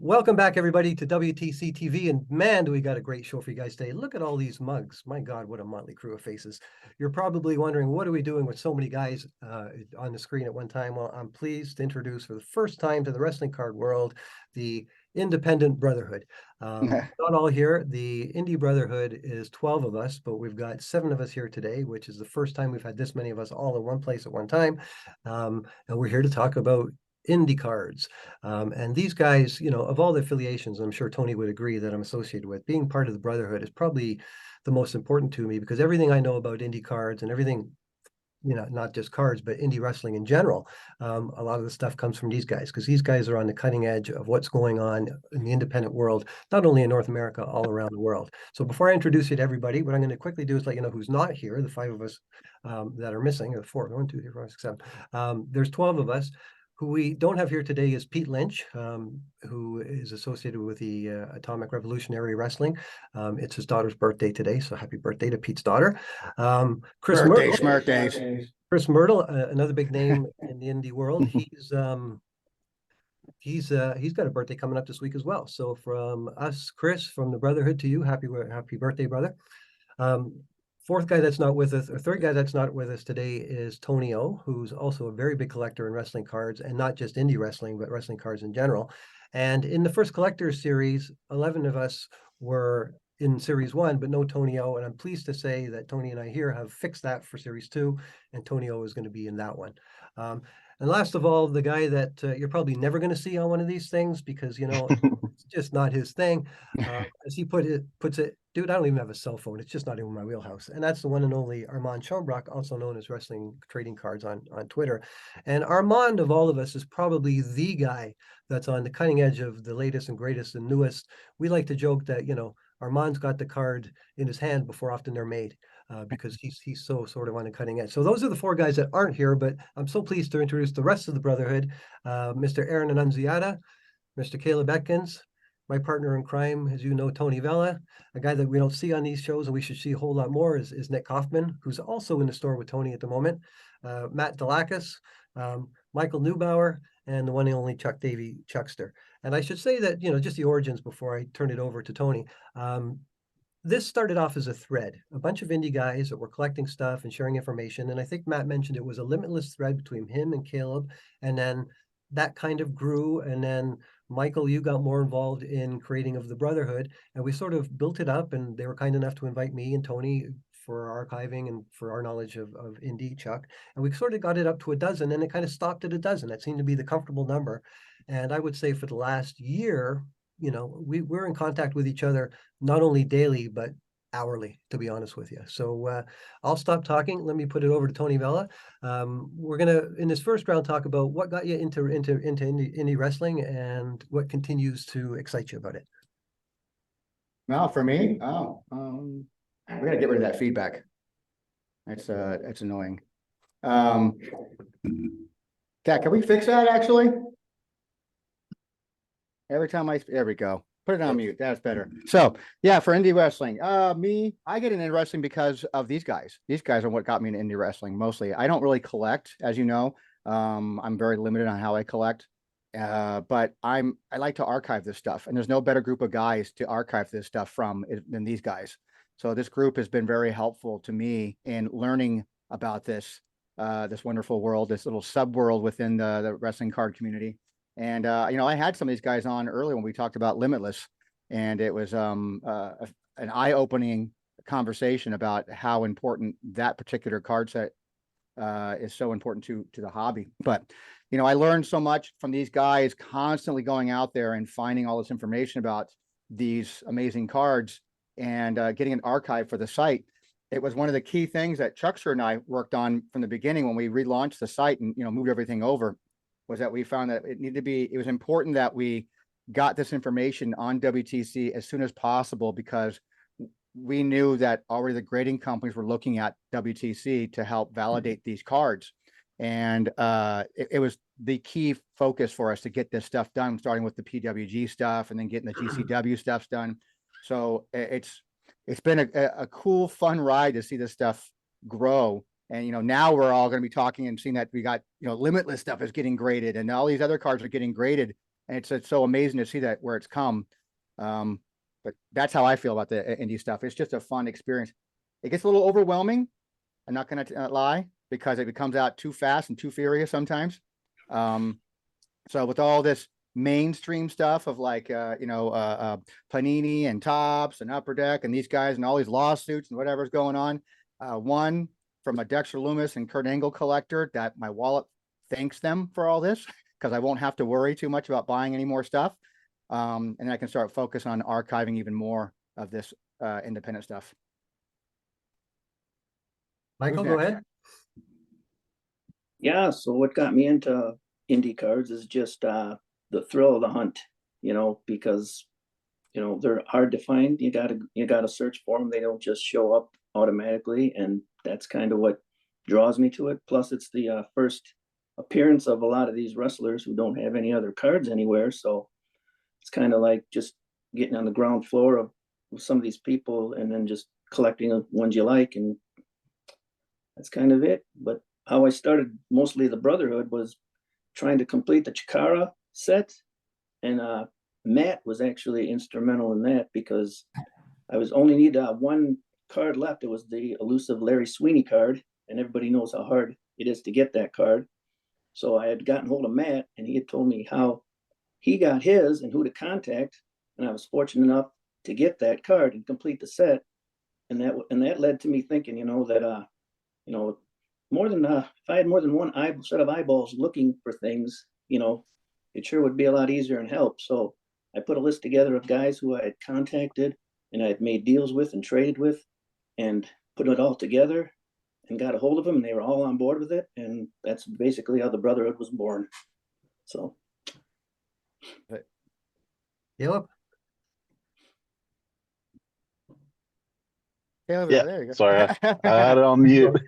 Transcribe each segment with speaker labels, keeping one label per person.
Speaker 1: Welcome back, everybody, to WTCtv. And man, do we got a great show for you guys today. Look at all these mugs. My God, what a motley crew of faces. You're probably wondering, what are we doing with so many guys on the screen at one time? Well, I'm pleased to introduce for the first time to the wrestling card world, the Independent Brotherhood. Not all here. The Indie Brotherhood is 12 of us, but we've got 7 of us here today, which is the first time we've had this many of us all in one place at one time. And we're here to talk about indie cards. And these guys, of all the affiliations, I'm sure Tony would agree that I'm associated with, being part of the Brotherhood is probably the most important to me, because everything I know about indie cards and everything, not just cards, but indie wrestling in general, a lot of the stuff comes from these guys, because these guys are on the cutting edge of what's going on in the independent world, not only in North America, all around the world. So before I introduce you to everybody, what I'm going to quickly do is let you know who's not here, the 5 of us that are missing, or 4, 1, 2, 3, 4, 5, 6, 7. There's 12 of us. Who we don't have here today is Pete Lynch, who is associated with the Atomic Revolutionary Wrestling. It's his daughter's birthday today, so happy birthday to Pete's daughter. Chris Myrtle, Chris Myrtle, another big name in the indie world. He's got a birthday coming up this week as well. So from us, Chris, from the Brotherhood, to you, happy birthday, brother. Fourth guy that's not with us, or third guy that's not with us today, is Tony O, who's also a very big collector in wrestling cards, and not just indie wrestling, but wrestling cards in general. And in the first collector's series, 11 of us were in series 1, but no Tony O. And I'm pleased to say that Tony and I here have fixed that for series 2, and Tony O is going to be in that one. And last of all, the guy that you're probably never going to see on one of these things, because, it's just not his thing. As he puts it, dude, I don't even have a cell phone. It's just not even my wheelhouse. And that's the one and only Armand Schoenbrock, also known as Wrestling Trading Cards on Twitter. And Armand, of all of us, is probably the guy that's on the cutting edge of the latest and greatest and newest. We like to joke that, Armand's got the card in his hand before often they're made. Because he's so sort of on the cutting edge. So those are the 4 guys that aren't here, but I'm so pleased to introduce the rest of the Brotherhood. Mr. Aaron Annunziata, Mr. Caleb Atkins, my partner in crime, as you know, Tony Vela. A guy that we don't see on these shows and we should see a whole lot more is Nick Kaufman, who's also in the store with Tony at the moment. Matt Delakis, Michael Neubauer, and the one and only Chuck Davey Chuckster. And I should say that, just the origins before I turn it over to Tony. This started off as a thread, a bunch of indie guys that were collecting stuff and sharing information. And I think Matt mentioned it was a limitless thread between him and Caleb. And then that kind of grew. And then Michael, you got more involved in creating of the Brotherhood, and we sort of built it up, and they were kind enough to invite me and Tony for archiving and for our knowledge of indie, Chuck. And we sort of got it up to a dozen, and it kind of stopped at a dozen. That seemed to be the comfortable number. And I would say for the last year, we're in contact with each other, not only daily, but hourly, to be honest with you. So I'll stop talking. Let me put it over to Tony Vela. We're going to, in this first round, talk about what got you into indie wrestling and what continues to excite you about it.
Speaker 2: Well, for me, we got to get rid of that feedback. That's annoying. Kat, can we fix that actually? Every time there we go. Put it on mute. That's better. So yeah, for indie wrestling, I get into wrestling because of these guys. These guys are what got me into indie wrestling mostly. I don't really collect, as you know. I'm very limited on how I collect. But I like to archive this stuff, and there's no better group of guys to archive this stuff from than these guys. So this group has been very helpful to me in learning about this wonderful world, this little sub world within the wrestling card community. And I had some of these guys on earlier when we talked about Limitless, and it was an eye-opening conversation about how important that particular card set is so important to the hobby. But I learned so much from these guys constantly going out there and finding all this information about these amazing cards and getting an archive for the site. It was one of the key things that Chuckster and I worked on from the beginning when we relaunched the site and moved everything over, was that we found that it was important that we got this information on WTC as soon as possible, because we knew that already the grading companies were looking at WTC to help validate these cards. And it was the key focus for us to get this stuff done, starting with the PWG stuff and then getting the GCW stuff done. So it's been a cool, fun ride to see this stuff grow. And, now we're all going to be talking and seeing that we got, Limitless stuff is getting graded, and all these other cards are getting graded. And it's so amazing to see that where it's come. But that's how I feel about the indie stuff. It's just a fun experience. It gets a little overwhelming. I'm not going to lie, because it comes out too fast and too furious sometimes. So with all this mainstream stuff of like, Panini and Tops and Upper Deck and these guys and all these lawsuits and whatever's going on, one from a Dexter Loomis and Kurt Angle collector that my wallet thanks them for all this, because I won't have to worry too much about buying any more stuff. And I can start focusing on archiving even more of this independent stuff.
Speaker 1: Michael,
Speaker 2: Who's
Speaker 1: go
Speaker 2: next?
Speaker 1: ahead.
Speaker 3: Yeah, so what got me into indie cards is just the thrill of the hunt, because they're hard to find. You gotta search for them. They don't just show up automatically, and that's kind of what draws me to it. Plus, it's the first appearance of a lot of these wrestlers who don't have any other cards anywhere, so it's kind of like just getting on the ground floor of some of these people and then just collecting the ones you like, and that's kind of it. But how I started mostly the Brotherhood was trying to complete the Chikara set, and Matt was actually instrumental in that, because I was only need one card left. It was the elusive Larry Sweeney card, and everybody knows how hard it is to get that card. So I had gotten hold of Matt, and he had told me how he got his and who to contact, and I was fortunate enough to get that card and complete the set, and that led to me thinking, that more than if I had more than one set of eyeballs looking for things, it sure would be a lot easier and help. So I put a list together of guys who I had contacted and I had made deals with and traded with, and put it all together and got a hold of them, and they were all on board with it. And that's basically how the Brotherhood was born. So.
Speaker 1: Caleb?
Speaker 2: Caleb,
Speaker 4: Yeah,
Speaker 2: there you go.
Speaker 4: sorry, I had it on mute.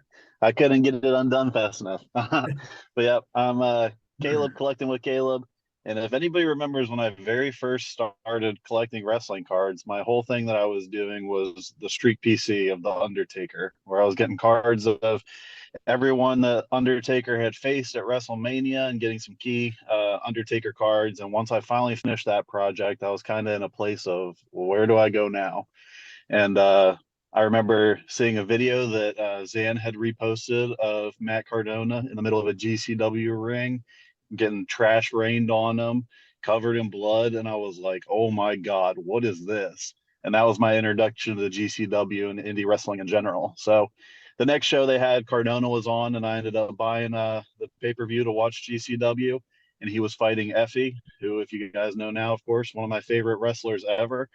Speaker 4: I couldn't get it undone fast enough. But yeah, I'm Caleb, collecting with Caleb. And if anybody remembers when I very first started collecting wrestling cards, my whole thing that I was doing was the Streak PC of The Undertaker, where I was getting cards of everyone that Undertaker had faced at WrestleMania and getting some key Undertaker cards. And once I finally finished that project, I was kind of in a place of, well, where do I go now? And I remember seeing a video that Zan had reposted of Matt Cardona in the middle of a GCW ring, getting trash rained on him, covered in blood. And I was like, oh my God, what is this? And that was my introduction to the GCW and indie wrestling in general. So the next show they had, Cardona was on, and I ended up buying the pay-per-view to watch GCW. And he was fighting Effie, who, if you guys know now, of course, one of my favorite wrestlers ever.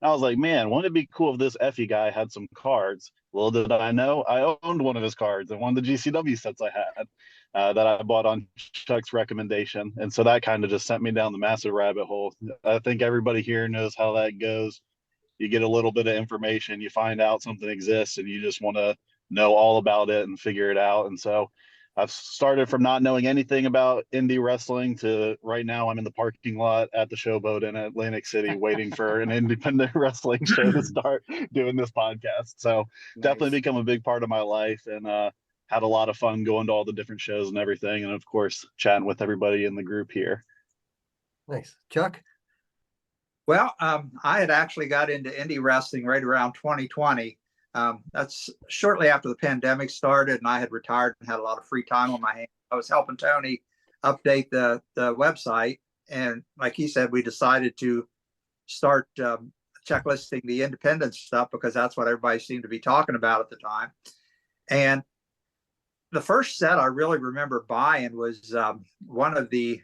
Speaker 4: I was like, man, wouldn't it be cool if this Effie guy had some cards? Little did I know, I owned one of his cards and one of the GCW sets I had that I bought on Chuck's recommendation. And so that kind of just sent me down the massive rabbit hole. I think everybody here knows how that goes. You get a little bit of information, you find out something exists, and you just want to know all about it and figure it out. And so I've started from not knowing anything about indie wrestling to right now I'm in the parking lot at the Showboat in Atlantic City waiting for an independent wrestling show to start doing this podcast. So definitely become a big part of my life, and had a lot of fun going to all the different shows and everything. And of course, chatting with everybody in the group here.
Speaker 1: Nice. Chuck?
Speaker 5: Well, I had actually got into indie wrestling right around 2020. That's shortly after the pandemic started, and I had retired and had a lot of free time on my hands. I was helping Tony update the website, and like he said, we decided to start checklisting the independent stuff because that's what everybody seemed to be talking about at the time. And the first set I really remember buying was one of the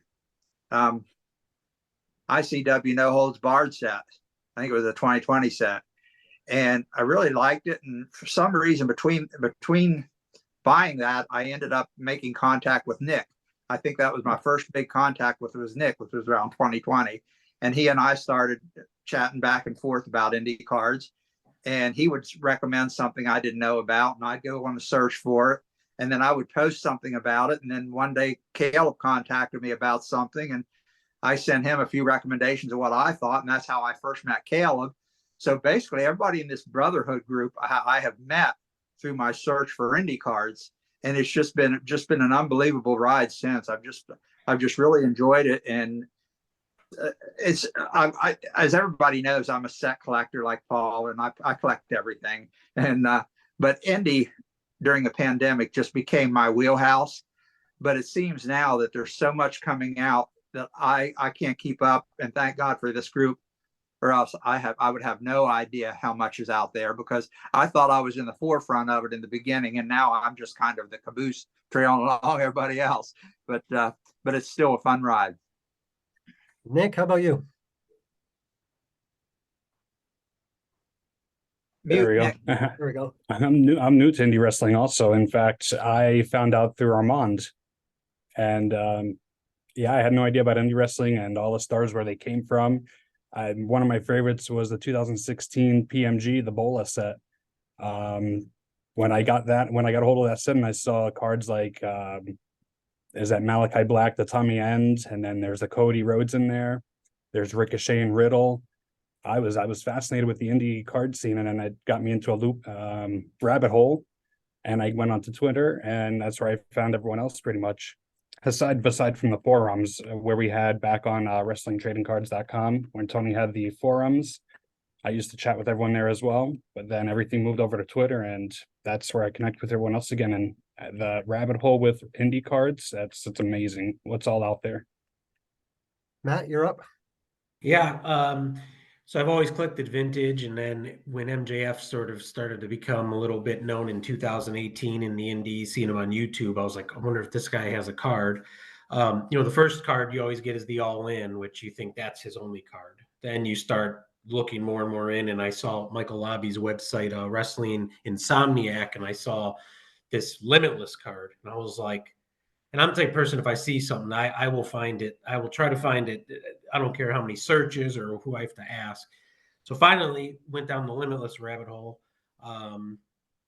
Speaker 5: ICW No Holds Barred set. I think it was a 2020 set. And I really liked it. And for some reason, between buying that, I ended up making contact with Nick. I think that was my first big contact with Nick, which was around 2020. And he and I started chatting back and forth about indie cards. And he would recommend something I didn't know about, and I'd go on the search for it. And then I would post something about it. And then one day, Caleb contacted me about something, and I sent him a few recommendations of what I thought. And that's how I first met Caleb. So basically, everybody in this Brotherhood group I have met through my search for indie cards, and it's just been an unbelievable ride since. I've just really enjoyed it, and it's as everybody knows, I'm a set collector like Paul, and I collect everything. And but indie during the pandemic just became my wheelhouse. But it seems now that there's so much coming out that I can't keep up. And thank God for this group, or else I would have no idea how much is out there, because I thought I was in the forefront of it in the beginning, and now I'm just kind of the caboose trailing along everybody else. But it's still a fun ride.
Speaker 1: Nick, how about you?
Speaker 6: There we go.
Speaker 5: Nick.
Speaker 1: There we go.
Speaker 6: I'm new to indie wrestling also. In fact, I found out through Armand. And yeah, I had no idea about indie wrestling and all the stars where they came from. One of my favorites was the 2016 PMG, the Bola set. When I got a hold of that set and I saw cards like is that Malachi Black, the Tommy End, and then there's the Cody Rhodes in there. There's Ricochet and Riddle. I was fascinated with the indie card scene, and then it got me into a rabbit hole. And I went onto Twitter, and that's where I found everyone else pretty much. Aside from the forums where we had back on wrestlingtradingcards.com, when Tony had the forums, I used to chat with everyone there as well. But then everything moved over to Twitter, and that's where I connect with everyone else again. And the rabbit hole with indie cards, it's amazing what's all out there.
Speaker 1: Matt, you're up.
Speaker 7: Yeah. So I've always collected vintage, and then when MJF sort of started to become a little bit known in 2018 in the indies, seeing him on YouTube, I was like, I wonder if this guy has a card. The first card you always get is the All In, which you think that's his only card. Then you start looking more and more in, and I saw Michael Lobby's website, Wrestling Insomniac, and I saw this Limitless card, and I was like, and I'm the type of person, if I see something, I will find it. I will try to find it. I don't care how many searches or who I have to ask. So finally went down the Limitless rabbit hole.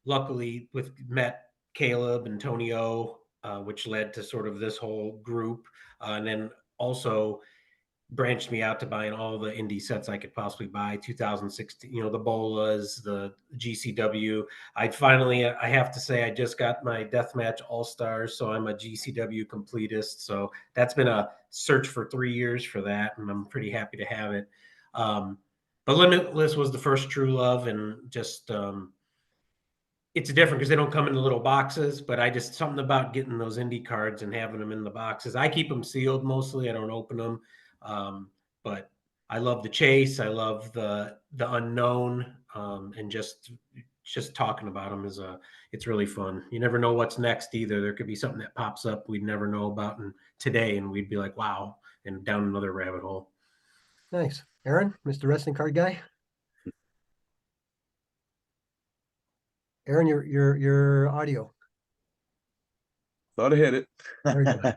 Speaker 7: Luckily met Caleb and Tony O, which led to sort of this whole group. And then also branched me out to buying all the indie sets I could possibly buy. 2016, the Bolas, the GCW. I have to say, I just got my Deathmatch All-Stars, so I'm a GCW completist. So that's been a search for 3 years for that, and I'm pretty happy to have it. But Limitless was the first true love, and just it's different because they don't come in the little boxes, but I just, something about getting those indie cards and having them in the boxes. I keep them sealed mostly. I don't open them. But I love the chase. I love the unknown, and just talking about them it's really fun. You never know what's next either. There could be something that pops up we'd never know about today, and we'd be like, wow, and down another rabbit hole.
Speaker 1: Nice. Aaron, Mr. Wrestling Card Guy. Aaron, your audio.
Speaker 8: Thought I hit it.
Speaker 1: There you go.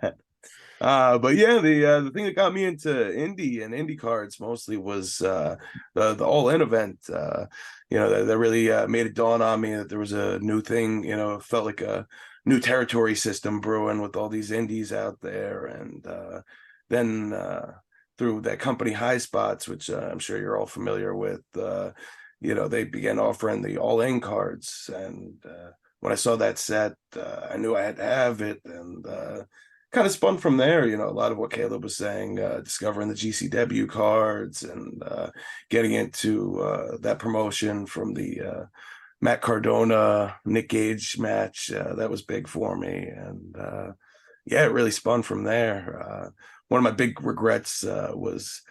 Speaker 8: But yeah, the thing that got me into indie cards mostly was the All In event. That really made it dawn on me that there was a new thing. It felt like a new territory system brewing with all these indies out there, and then through that company High Spots, which I'm sure you're all familiar with. They began offering the All In cards, and when I saw that set, I knew I had to have it, and kind of spun from there. A lot of what Caleb was saying, discovering the GCW cards and getting into that promotion from the Matt Cardona, Nick Gage match. That was big for me, and yeah, it really spun from there. One of my big regrets was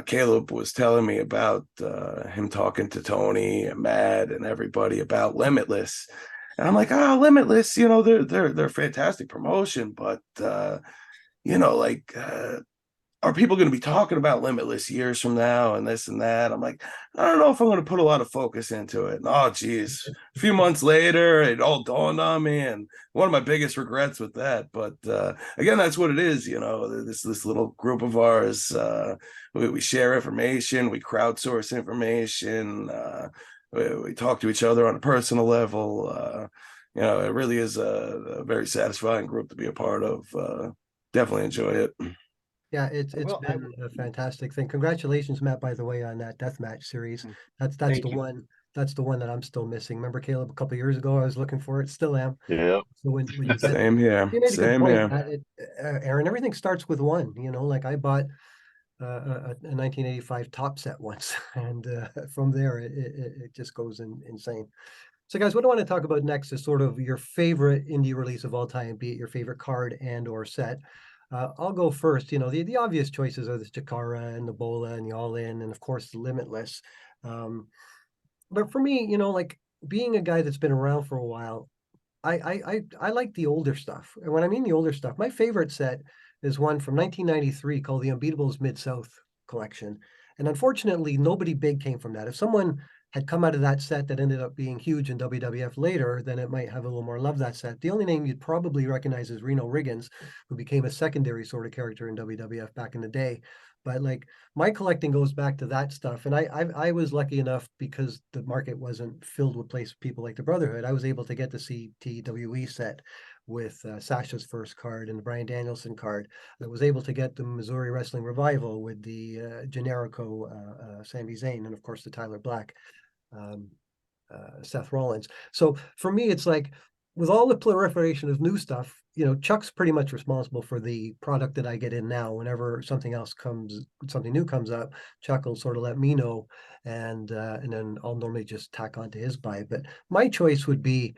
Speaker 8: Caleb was telling me about him talking to Tony and Matt and everybody about Limitless. And I'm like, Limitless, they're a fantastic promotion, but are people going to be talking about Limitless years from now and this and that? I'm like, I don't know if I'm going to put a lot of focus into it. And, oh, geez, a few months later, it all dawned on me, and one of my biggest regrets with that. But again, that's what it is. This little group of ours, we share information, we crowdsource information, we talk to each other on a personal level. It really is a very satisfying group to be a part of. Definitely enjoy it.
Speaker 1: Yeah, it's been a fantastic thing. Congratulations, Matt, by the way, on that deathmatch series. That's
Speaker 7: Thank
Speaker 1: the
Speaker 7: you.
Speaker 1: one. That's the one that I'm still missing. Remember, Caleb, a couple of years ago, I was looking for it. Still am.
Speaker 4: Yeah.
Speaker 1: So when you said,
Speaker 8: Same here.
Speaker 1: you made a good
Speaker 8: Same
Speaker 1: point,
Speaker 8: here.
Speaker 1: Matt. Aaron, everything starts with one. Like I bought a 1985 top set once, and from there it just goes insane. So guys, what I want to talk about next is sort of your favorite indie release of all time, be it your favorite card and or set. I'll go first. You know, the obvious choices are the Chikara and the Bola and the All In, and of course the Limitless. But for me, you know, like being a guy that's been around for a while, I like the older stuff. And when I mean the older stuff, my favorite set is one from 1993 called the Unbeatables Mid-South collection. And unfortunately, nobody big came from that. If someone had come out of that set that ended up being huge in WWF later, then it might have a little more love, that set. The only name you'd probably recognize is Reno Riggins, who became a secondary sort of character in WWF back in the day. But like my collecting goes back to that stuff. And I was lucky enough, because the market wasn't filled with people like the Brotherhood, I was able to get the CTWE set with Sasha's first card and the Brian Danielson card. I was able to get the Missouri Wrestling Revival with the Generico Sami Zayn, and of course the Tyler Black Seth Rollins. So for me, it's like, with all the proliferation of new stuff, you know, Chuck's pretty much responsible for the product that I get in now. Whenever something new comes up, Chuck will sort of let me know, and then I'll normally just tack onto his buy. But my choice would be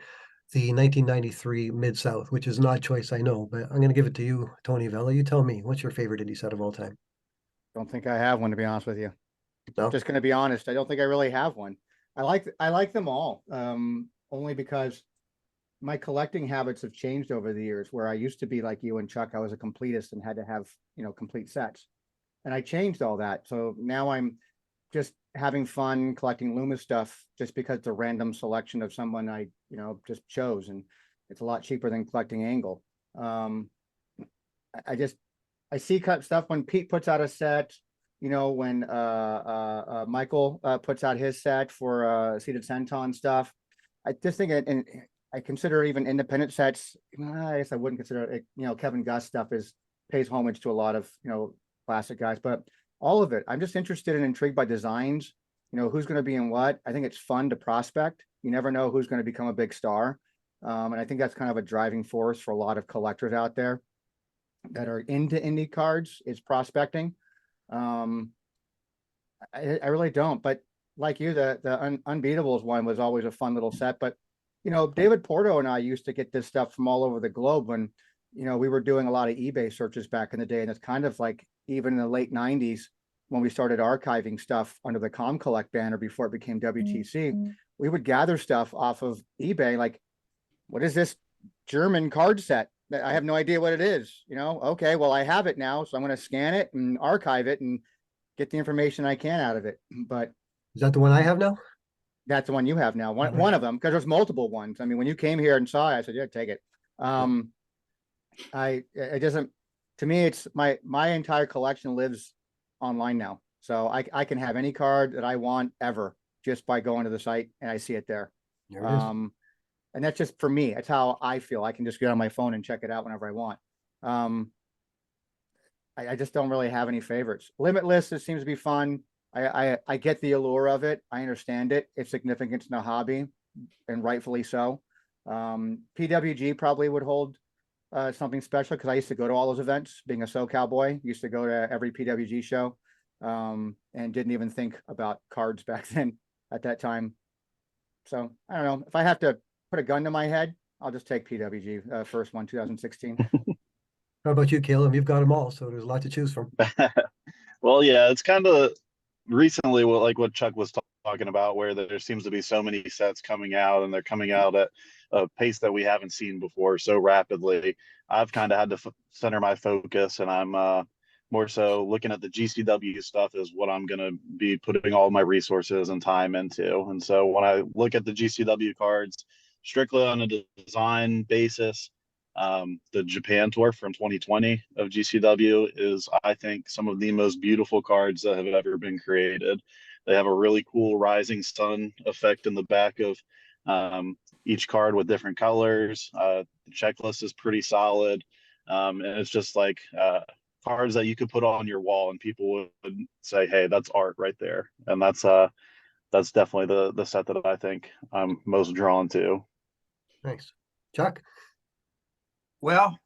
Speaker 1: the 1993 Mid-South, which is an odd choice, I know, but I'm going to give it to you, Tony Vela. You tell me, what's your favorite indie set of all time?
Speaker 2: Don't think I have one, to be honest with you.
Speaker 1: No?
Speaker 2: Just going to be honest. I don't think I really have one. I like them all, only because my collecting habits have changed over the years, where I used to be like you and Chuck. I was a completist and had to have, you know, complete sets. And I changed all that. So now I'm just having fun collecting Loomis stuff, just because it's a random selection of someone I, you know, just chose. And it's a lot cheaper than collecting Angle. I see cut stuff when Pete puts out a set, you know, when Michael puts out his set for Seated Senton stuff. I just think and I consider even independent sets. I guess I wouldn't consider it. You know, Kevin Gus stuff pays homage to a lot of, you know, classic guys, but all of it, I'm just interested and intrigued by designs. You know, who's going to be in what. I think it's fun to prospect. You never know who's going to become a big star, and I think that's kind of a driving force for a lot of collectors out there that are into indie cards, is prospecting. I really don't, but like you, the Unbeatables one was always a fun little set. But you know, David Porto and I used to get this stuff from all over the globe when, you know, we were doing a lot of eBay searches back in the day. And it's kind of like, even in the late 90s, when we started archiving stuff under the ComCollect banner before it became WTC, we would gather stuff off of eBay. Like, what is this German card set? I have no idea what it is. You know, okay, well, I have it now, so I'm going to scan it and archive it and get the information I can out of it. But
Speaker 1: Is that the one I have now?
Speaker 2: that's the one you have now. One of them, because there's multiple ones. I mean, when you came here and saw it, I said, yeah, take it. It doesn't, to me, it's my entire collection lives online now. So I can have any card that I want ever just by going to the site and I see it there.
Speaker 1: There it is.
Speaker 2: And that's just for me. That's how I feel. I can just get on my phone and check it out whenever I want. I just don't really have any favorites. Limitless, it seems to be fun. I get the allure of it. I understand it. Its significance in the hobby, and rightfully so. PWG probably would hold something special, because I used to go to all those events. Being a SoCal boy, used to go to every PWG show, and didn't even think about cards back then at that time. So I don't know. If I have to put a gun to my head, I'll just take PWG first one, 2016.
Speaker 1: How about you, Caleb? You've got them all, so there's a lot to choose from.
Speaker 4: Well, yeah, it's kind of recently what Chuck was talking about, where there seems to be so many sets coming out, and they're coming out at a pace that we haven't seen before so rapidly. I've kind of had to center my focus, and I'm more so looking at the GCW stuff is what I'm going to be putting all my resources and time into. And so when I look at the GCW cards strictly on a design basis, the Japan tour from 2020 of GCW is, I think, some of the most beautiful cards that have ever been created. They have a really cool rising sun effect in the back of each card with different colors. The checklist is pretty solid. And it's just like cards that you could put on your wall and people would say, hey, that's art right there. And that's definitely the set that I think I'm most drawn to.
Speaker 1: Nice. Chuck?
Speaker 5: Well,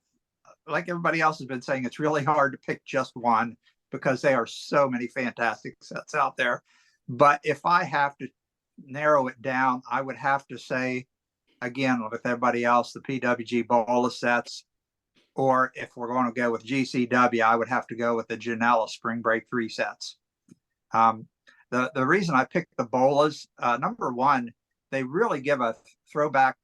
Speaker 5: like everybody else has been saying, it's really hard to pick just one. because there are so many fantastic sets out there. But if I have to narrow it down, I would have to say, again, with everybody else, the PWG Bola sets, or if we're going to go with GCW, I would have to go with the Janela Spring Break 3 sets. The reason I picked the Bolas, number one, they really give a throwback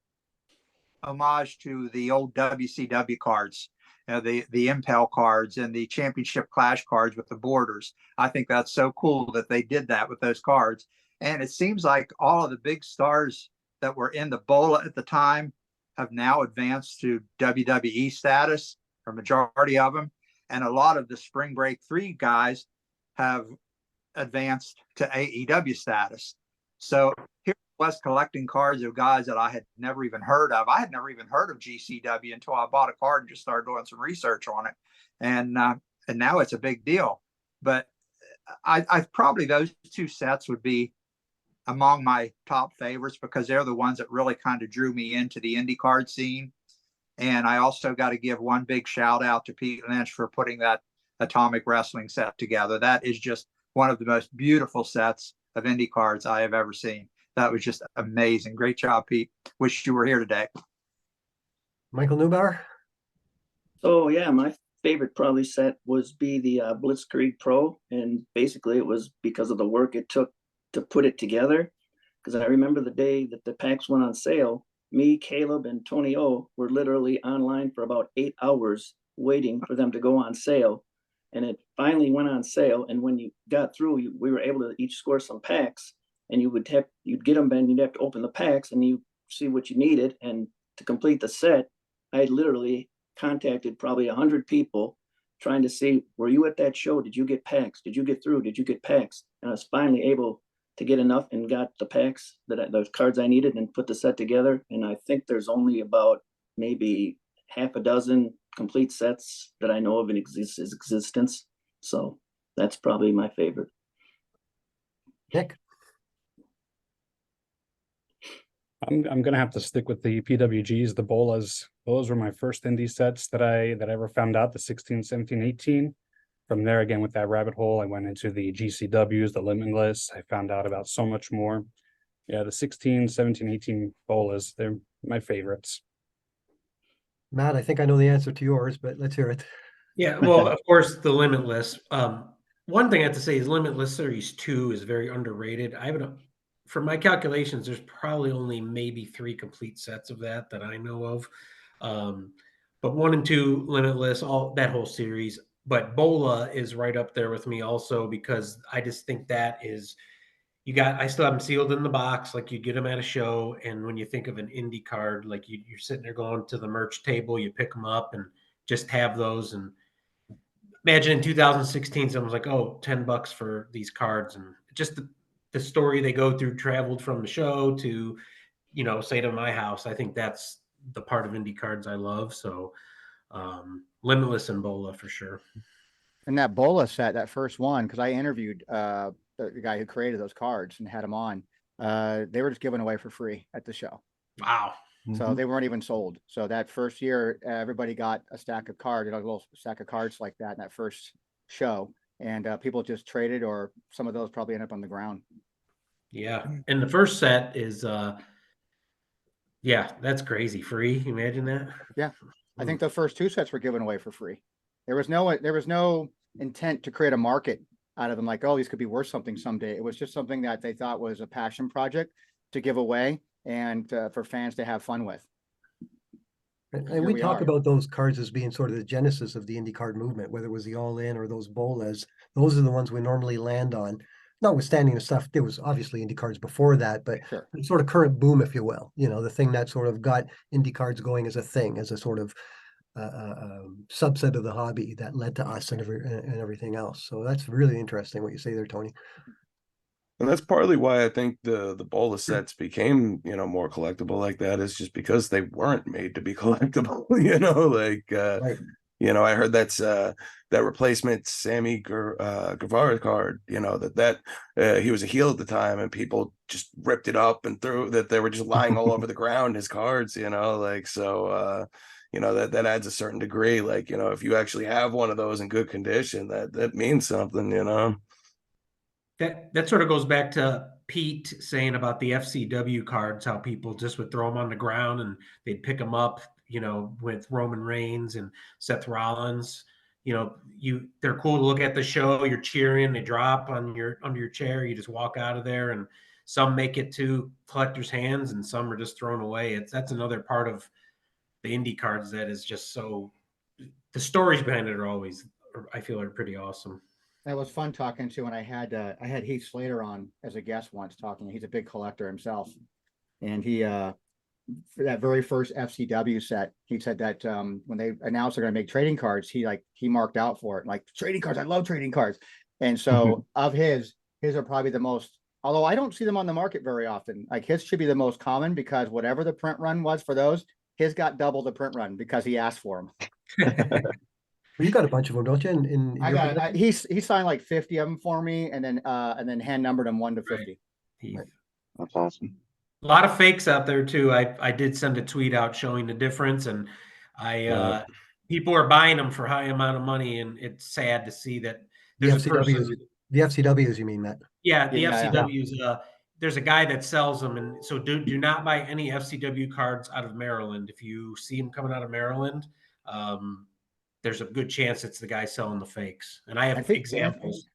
Speaker 5: homage to the old WCW cards, the Impel cards and the Championship Clash cards with the borders. I think that's so cool that they did that with those cards. And it seems like all of the big stars that were in the Bola at the time have now advanced to WWE status, or majority of them. And a lot of the Spring Break 3 guys have advanced to AEW status. So here I was collecting cards of guys that I had never even heard of. I had never even heard of GCW until I bought a card and just started doing some research on it. And now it's a big deal. But I probably those two sets would be among my top favorites because they're the ones that really kind of drew me into the indie card scene. And I also got to give one big shout out to Pete Lynch for putting that Atomic Wrestling set together. That is just one of the most beautiful sets of indie cards I have ever seen. That was just amazing. Great job, Pete. Wish you were here today.
Speaker 1: Michael Neubauer?
Speaker 3: So yeah, my favorite probably set was be the Blitzkrieg Pro, and basically it was because of the work it took to put it together. Because I remember the day that the packs went on sale, me, Caleb, and Tony O were literally online for about 8 hours waiting for them to go on sale. And it finally went on sale. And when you got through, we were able to each score some packs, and you'd get them, and you'd have to open the packs and you see what you needed. And to complete the set, I literally contacted probably 100 people trying to see, were you at that show? Did you get packs? Did you get through? Did you get packs? And I was finally able to get enough and got the packs those cards I needed and put the set together. And I think there's only about maybe half a dozen complete sets that I know of in existence. So that's probably my favorite.
Speaker 1: Nick?
Speaker 6: I'm gonna have to stick with the PWGs, the Bolas. Those were my first indie sets that I ever found out, the 16, 17, 18. From there, again, with that rabbit hole, I went into the GCWs, the Limitless. I found out about so much more. Yeah, the 16, 17, 18 Bolas, they're my favorites.
Speaker 1: Matt, I think I know the answer to yours, but let's hear it.
Speaker 7: Yeah, well, of course, the Limitless. One thing I have to say is Limitless Series 2 is very underrated. I haven't, for my calculations, there's probably only maybe 3 complete sets of that I know of. But 1 and 2, Limitless, all that whole series. But Bola is right up there with me also because I just think that is, I still have them sealed in the box like you get them at a show. And when you think of an indie card, like you're sitting there going to the merch table, you pick them up and just have those. And imagine in 2016, someone's like, oh, $10 for these cards. And just the story they go through, traveled from the show to, say to my house. I think that's the part of indie cards I love. So Limitless and Bola for sure.
Speaker 2: And that Bola set, that first one, because I interviewed the guy who created those cards and had them on, they were just given away for free at the show.
Speaker 7: Wow.
Speaker 2: So they weren't even sold. So that first year, everybody got a stack of cards, a little stack of cards like that in that first show. And people just traded, or some of those probably end up on the ground.
Speaker 7: Yeah. And the first set is, that's crazy. Free. Imagine that.
Speaker 2: Yeah. I think the first 2 sets were given away for free. There was no intent to create a market out of them. Like, oh, these could be worth something someday. It was just something that they thought was a passion project to give away and for fans to have fun with.
Speaker 1: And we talk about those cards as being sort of the genesis of the indie card movement, whether it was the All In or those Bolas. Those are the ones we normally land on. Notwithstanding the stuff, there was obviously indie cards before that, but
Speaker 2: Sure.
Speaker 1: sort of current boom, if you will, the thing that sort of got indie cards going as a thing, as a sort of subset of the hobby that led to us and everything else. So that's really interesting what you say there, Tony.
Speaker 8: And that's partly why I think the Bola sets became, more collectible like that, is just because they weren't made to be collectible,
Speaker 1: Right.
Speaker 8: I heard that's that replacement Sammy Guevara card, that he was a heel at the time and people just ripped it up and threw that they were just lying all over the ground, his cards, you know, that adds a certain degree. Like, you know, if you actually have one of those in good condition, that means something, you know.
Speaker 7: That sort of goes back to Pete saying about the FCW cards, how people just would throw them on the ground and they'd pick them up, you know, with Roman Reigns and Seth Rollins. You know, they're cool to look at the show. You're cheering, they drop on your under your chair. You just walk out of there, and some make it to collectors' hands, and some are just thrown away. That's another part of the indie cards that is just so. The stories behind it are always, I feel, are pretty awesome.
Speaker 2: That was fun talking to, and I had Heath Slater on as a guest once talking. He's a big collector himself, and he for that very first FCW set, he said that when they announced they're going to make trading cards, he marked out for it, like trading cards. I love trading cards, and so of his are probably the most. Although I don't see them on the market very often, like his should be the most common because whatever the print run was for those, his got double the print run because he asked for them.
Speaker 1: Well, you got a bunch of them, don't you?
Speaker 2: I
Speaker 1: your
Speaker 2: got
Speaker 1: possession?
Speaker 2: he signed like 50 of them for me, and then hand numbered them 1 to 50.
Speaker 7: Right.
Speaker 4: That's awesome.
Speaker 7: A lot of fakes out there too. I did send a tweet out showing the difference, and people are buying them for high amount of money, and it's sad to see that
Speaker 1: The
Speaker 7: there's a person.
Speaker 1: FCWs, the FCWs, you mean, Matt?
Speaker 7: Yeah, the
Speaker 2: Yeah.
Speaker 7: FCWs. There's a guy that sells them, and so do not buy any FCW cards out of Maryland. If you see them coming out of Maryland, there's a good chance it's the guy selling the fakes. And I have examples.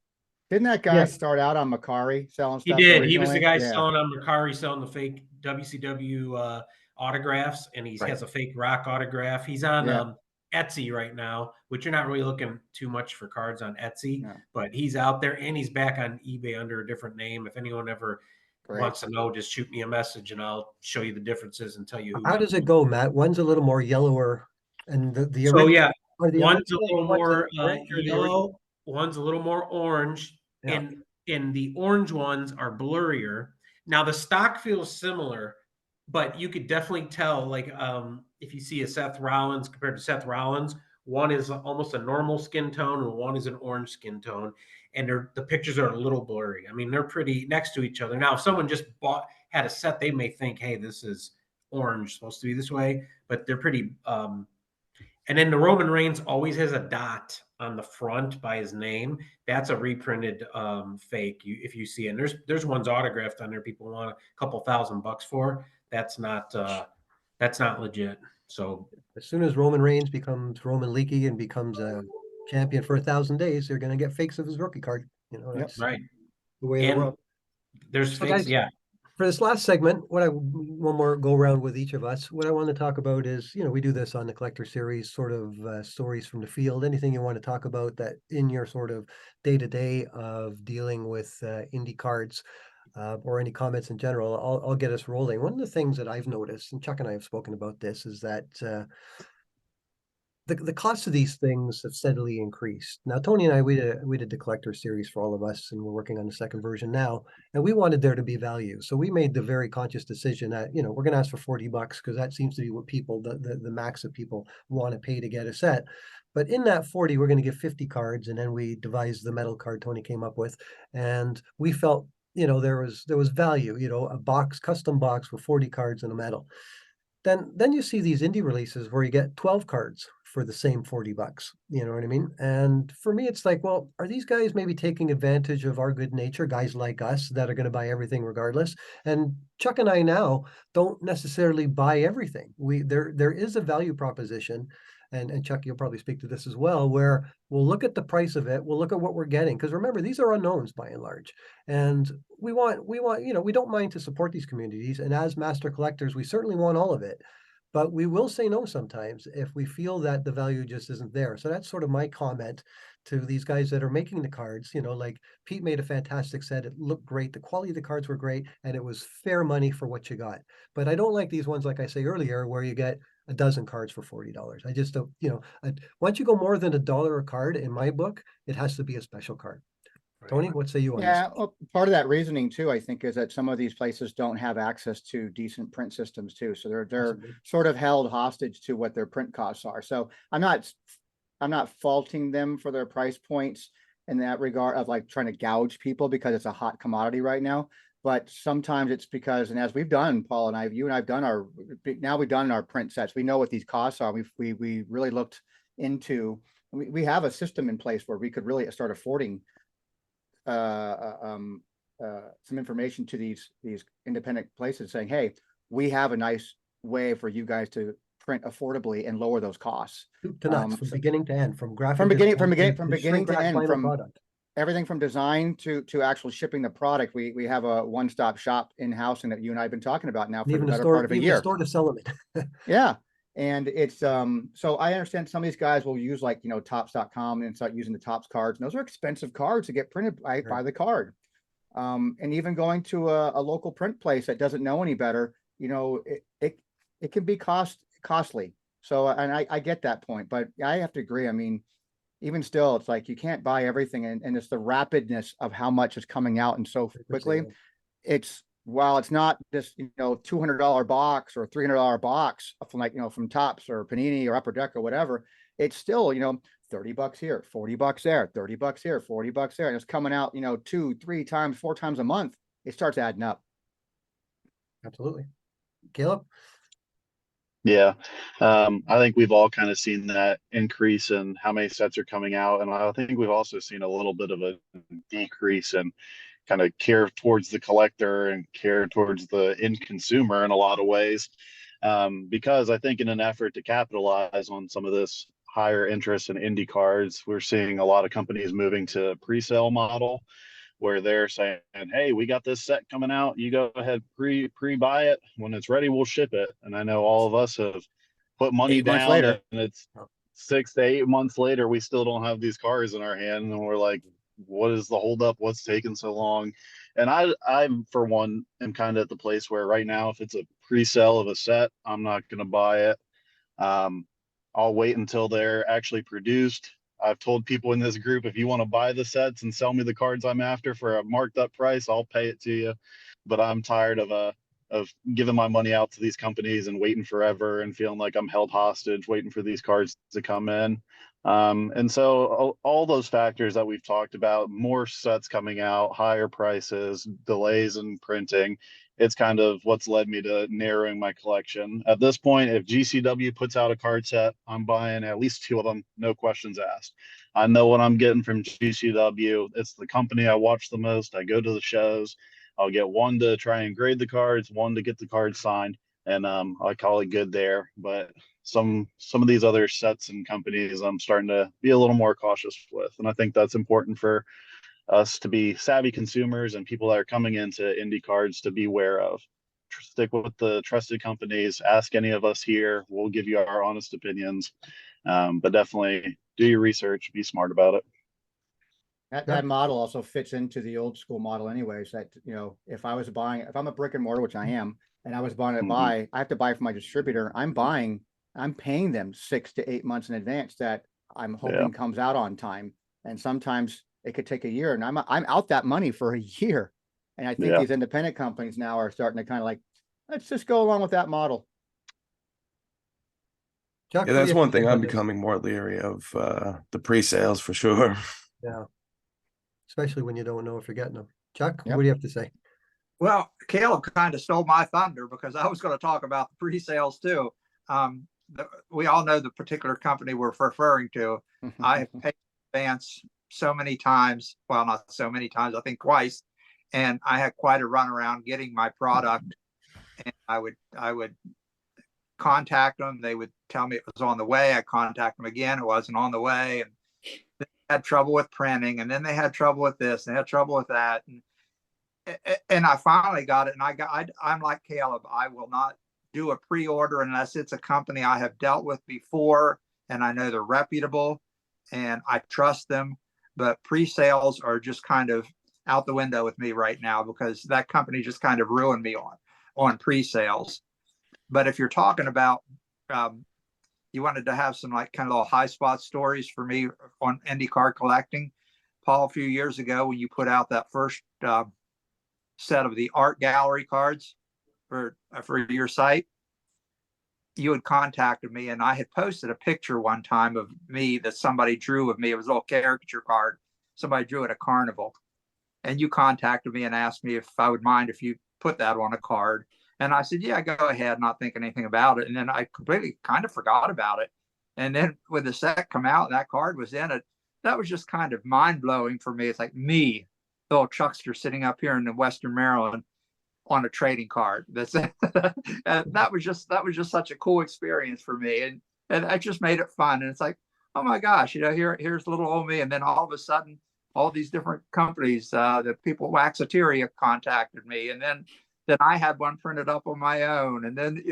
Speaker 2: Didn't that guy start out on Macari selling
Speaker 7: He
Speaker 2: stuff?
Speaker 7: did.
Speaker 2: Originally?
Speaker 7: He was the guy
Speaker 2: Yeah.
Speaker 7: selling on Mercari, selling the fake WCW autographs, and he has a fake Rock autograph. He's on Etsy right now, which you're not really looking too much for cards on Etsy, but he's out there, and he's back on eBay under a different name. If anyone ever wants to know, just shoot me a message, and I'll show you the differences and tell you who.
Speaker 1: How does it go, Matt? One's a little more yellower, and the
Speaker 7: So
Speaker 1: original.
Speaker 7: one's a little more
Speaker 1: yellow.
Speaker 7: yellow, one's a little more orange, and the orange ones are blurrier. Now the stock feels similar, but you could definitely tell, like if you see a Seth Rollins compared to Seth Rollins, one is almost a normal skin tone and one is an orange skin tone, and the pictures are a little blurry. I mean, they're pretty next to each other. Now, if someone just had a set, they may think, hey, this is orange, supposed to be this way, but they're pretty and then the Roman Reigns always has a dot on the front by his name. That's a reprinted fake. If you see it, and there's ones autographed on there people want a couple $1,000 for. That's not legit. So
Speaker 1: as soon as Roman Reigns becomes Roman Leaky and becomes a champion for 1,000 days, they're going to get fakes of his rookie card. You know, that's
Speaker 7: right.
Speaker 1: The way of the world.
Speaker 7: There's fakes,
Speaker 1: guys, for this last segment, one more go around with each of us. What I want to talk about is, you know, we do this on the collector series, sort of stories from the field. Anything you want to talk about that in your sort of day-to-day of dealing with indie cards, or any comments in general, I'll get us rolling. One of the things that I've noticed, and Chuck and I have spoken about this, is that the cost of these things have steadily increased. Now, Tony and I, we did the collector series for all of us, and we're working on the second version now, and we wanted there to be value. So we made the very conscious decision that, you know, we're going to ask for $40 because that seems to be what people, the max that people want to pay to get a set. But in that 40, we're going to give 50 cards, and then we devised the metal card Tony came up with, and we felt, you know, there was value, you know, a custom box with 40 cards and a metal. Then you see these indie releases where you get 12 cards for the same $40. You know what I mean? And for me, it's like, well, are these guys maybe taking advantage of our good nature, guys like us that are going to buy everything regardless? And Chuck and I now don't necessarily buy everything. There is a value proposition. And Chuck, you'll probably speak to this as well, where we'll look at the price of it, we'll look at what we're getting, because remember, these are unknowns by and large. And we want, you know, we don't mind to support these communities. And as master collectors, we certainly want all of it. But we will say no sometimes if we feel that the value just isn't there. So that's sort of my comment to these guys that are making the cards. You know, like Pete made a fantastic set. It looked great. The quality of the cards were great, and it was fair money for what you got. But I don't like these ones, like I say earlier, where you get a dozen cards for $40. I just don't, you know, once you go more than $1 a card in my book, it has to be a special card. Tony, what say you on this?
Speaker 2: Well, part of that reasoning too, I think, is that some of these places don't have access to decent print systems too. So they're sort of held hostage to what their print costs are. So I'm not faulting them for their price points in that regard of like trying to gouge people because it's a hot commodity right now. but sometimes it's because, and as we've done, Paul and I, you and I've done we've done our print sets. We know what these costs are. We really looked into, we have a system in place where we could really start affording some information to these independent places saying, hey, we have a nice way for you guys to print affordably and lower those costs.
Speaker 1: To nuts, from beginning to end, from graphic
Speaker 2: from beginning
Speaker 1: to
Speaker 2: to
Speaker 1: wrap
Speaker 2: end,
Speaker 1: final
Speaker 2: from
Speaker 1: product.
Speaker 2: everything from design to actual shipping the product. We have a one-stop shop in-house, and that you and I have been talking about now for
Speaker 1: Even
Speaker 2: the
Speaker 1: a
Speaker 2: better
Speaker 1: store,
Speaker 2: part of a
Speaker 1: even a
Speaker 2: year.
Speaker 1: store to sell them in.
Speaker 2: Yeah. And it's so I understand some of these guys will use, like, you know, tops.com and start using the Tops cards. And those are expensive cards to get printed by the card. And even going to a local print place that doesn't know any better, you know, it can be costly. So, and I get that point, but I have to agree. I mean, even still, it's like you can't buy everything, and it's the rapidness of how much is coming out and so quickly. It's, while it's not this, you know, $200 box or $300 box from, like, you know, from Tops or Panini or Upper Deck or whatever, it's still, you know, $30 here, $40 there, $30 here, $40 there, and it's coming out, you know, 2, 3 times, 4 times a month. It starts adding up.
Speaker 1: Absolutely. Caleb?
Speaker 4: Yeah. I think we've all kind of seen that increase in how many sets are coming out. And I think we've also seen a little bit of a decrease in kind of care towards the collector and care towards the end consumer in a lot of ways. Because I think in an effort to capitalize on some of this higher interest in indie cards, we're seeing a lot of companies moving to pre-sale model, where they're saying, hey, we got this set coming out, you go ahead, pre-buy it, when it's ready we'll ship it. And I know all of us have put money
Speaker 2: 8 months
Speaker 4: down
Speaker 2: later,
Speaker 4: and it's 6 to 8 months later, we still don't have these cars in our hand, and we're like, what is the holdup? What's taking so long? And I for one am kind of at the place where right now, if it's a pre-sale of a set, I'm not going to buy it. I'll wait until they're actually produced. I've told people in this group, if you want to buy the sets and sell me the cards I'm after for a marked up price, I'll pay it to you. But I'm tired of giving my money out to these companies and waiting forever and feeling like I'm held hostage, waiting for these cards to come in. And so all those factors that we've talked about, more sets coming out, higher prices, delays in printing, it's kind of what's led me to narrowing my collection. At this point, if GCW puts out a card set, I'm buying at least 2 of them, no questions asked. I know what I'm getting from GCW. It's the company I watch the most. I go to the shows. I'll get one to try and grade the cards, one to get the cards signed, and I call it good there. But some of these other sets and companies, I'm starting to be a little more cautious with, and I think that's important for us to be savvy consumers and people that are coming into indie cards to be aware of. Stick with the trusted companies. Ask any of us here. We'll give you our honest opinions, but definitely do your research. Be smart about it.
Speaker 2: That model also fits into the old school model anyways, that, you know, if I'm a brick and mortar, which I am, and I was buying to buy, I have to buy from my distributor. I'm paying them 6 to 8 months in advance that I'm hoping comes out on time. And sometimes it could take a year, and I'm out that money for a year. And I think these independent companies now are starting to kind of like, let's just go along with that model.
Speaker 1: Chuck,
Speaker 8: Yeah, that's one thing I'm becoming more leery of, the pre-sales for sure.
Speaker 1: Yeah. Especially when you don't know if you're getting them. Chuck,
Speaker 2: Yep.
Speaker 1: what do you have to say?
Speaker 5: Well, Caleb kind of stole my thunder because I was going to talk about the pre-sales too. We all know the particular company we're referring to. I have paid advance so many times. Well, not so many times, I think twice. And I had quite a run around getting my product. And I would contact them. They would tell me it was on the way. I contact them again. It wasn't on the way. And they had trouble with printing. And then they had trouble with this. And they had trouble with that. And I finally got it. And I'm like Caleb. I will not do a pre-order unless it's a company I have dealt with before and I know they're reputable and I trust them. But pre-sales are just kind of out the window with me right now because that company just kind of ruined me on pre-sales. But if you're talking about, you wanted to have some like kind of little high spot stories for me on indie card collecting, Paul, a few years ago when you put out that first set of the art gallery cards for your site, you had contacted me and I had posted a picture one time of me that somebody drew of me. It was a little caricature card. Somebody drew at a carnival. and you contacted me and asked me if I would mind if you put that on a card. And I said, yeah, go ahead, not thinking anything about it. And then I completely kind of forgot about it. And then when the set come out, that card was in it. That was just kind of mind blowing for me. It's like me, the old Chuckster sitting up here in the Western Maryland on a trading card. That's and that was just such a cool experience for me. And that just made it fun. And it's like, oh my gosh, here's little old me. And then all of a sudden, all these different companies, the people Waxateria contacted me. And then I had one printed up on my own. And then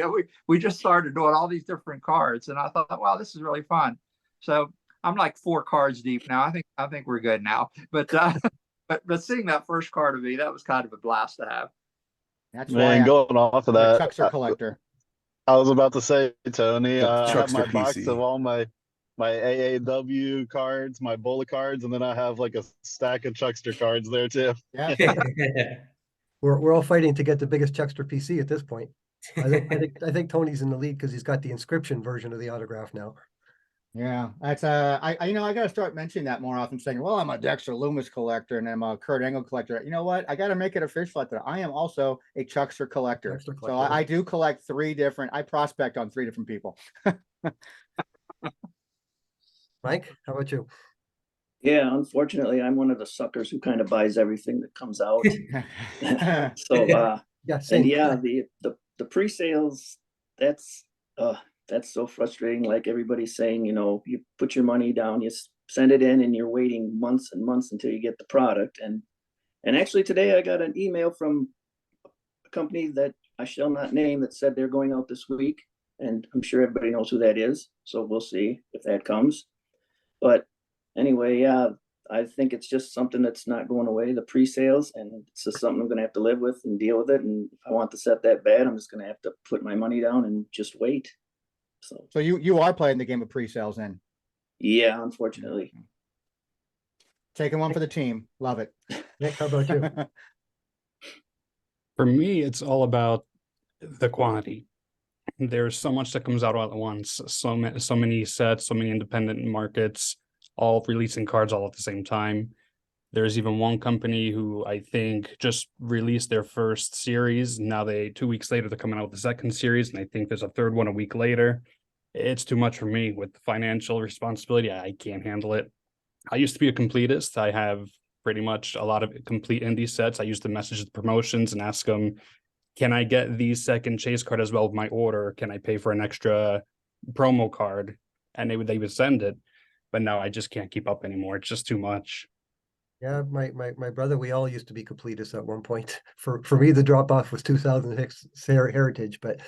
Speaker 5: we just started doing all these different cards. And I thought, wow, this is really fun. So I'm like 4 cards deep now. I think we're good now. But but seeing that first card of me, that was kind of a blast to have.
Speaker 2: That's why
Speaker 4: Man,
Speaker 2: I'm
Speaker 4: going off of
Speaker 2: a
Speaker 4: that,
Speaker 2: Chuckster collector.
Speaker 4: I was about to say, Tony,
Speaker 8: The
Speaker 4: I have my
Speaker 8: Chuckster
Speaker 4: box
Speaker 8: PC.
Speaker 4: of all my AAW cards, my bullet cards, and then I have like a stack of Chuckster cards there too.
Speaker 2: Yeah.
Speaker 1: We're all fighting to get the biggest Chuckster PC at this point. I think Tony's in the lead because he's got the inscription version of the autograph now.
Speaker 2: Yeah, that's I you know, I gotta start mentioning that more often, saying, well, I'm a Dexter Loomis collector and I'm a Kurt Angle collector. You know what? I gotta make it official that I am also a Chuckster collector.
Speaker 1: Chuckster
Speaker 2: So
Speaker 1: collector.
Speaker 2: I do collect I prospect on 3 different people.
Speaker 1: Mike, how about you?
Speaker 3: Yeah, unfortunately, I'm one of the suckers who kind of buys everything that comes out. So
Speaker 1: Yeah,
Speaker 3: and
Speaker 1: same.
Speaker 3: yeah, the pre-sales, that's so frustrating. Like everybody's saying, you put your money down, you send it in, and you're waiting months and months until you get the product. And actually today I got an email from a company that I shall not name that said they're going out this week, and I'm sure everybody knows who that is. So we'll see if that comes. But anyway, yeah, I think it's just something that's not going away, the pre-sales, and it's just something I'm going to have to live with and deal with it. And if I want the set that bad, I'm just going to have to put my money down and just wait.
Speaker 2: So you are playing the game of pre-sales then?
Speaker 3: Yeah, unfortunately.
Speaker 2: Taking one for the team. Love it.
Speaker 1: Nick, how about you?
Speaker 6: For me, it's all about the quantity. There's so much that comes out all at once. So many sets, so many independent markets, all releasing cards all at the same time. There's even one company who I think just released their first series. Now 2 weeks later, they're coming out with the second series, and I think there's a third one a week later. It's too much for me with the financial responsibility. I can't handle it. I used to be a completist. I have pretty much a lot of complete indie sets. I used to message the promotions and ask them, can I get the second chase card as well with my order? Can I pay for an extra promo card? And they would send it. But now I just can't keep up anymore. It's just too much.
Speaker 1: Yeah, my brother, we all used to be completists at one point. For me, the drop off was 2006 Heritage, but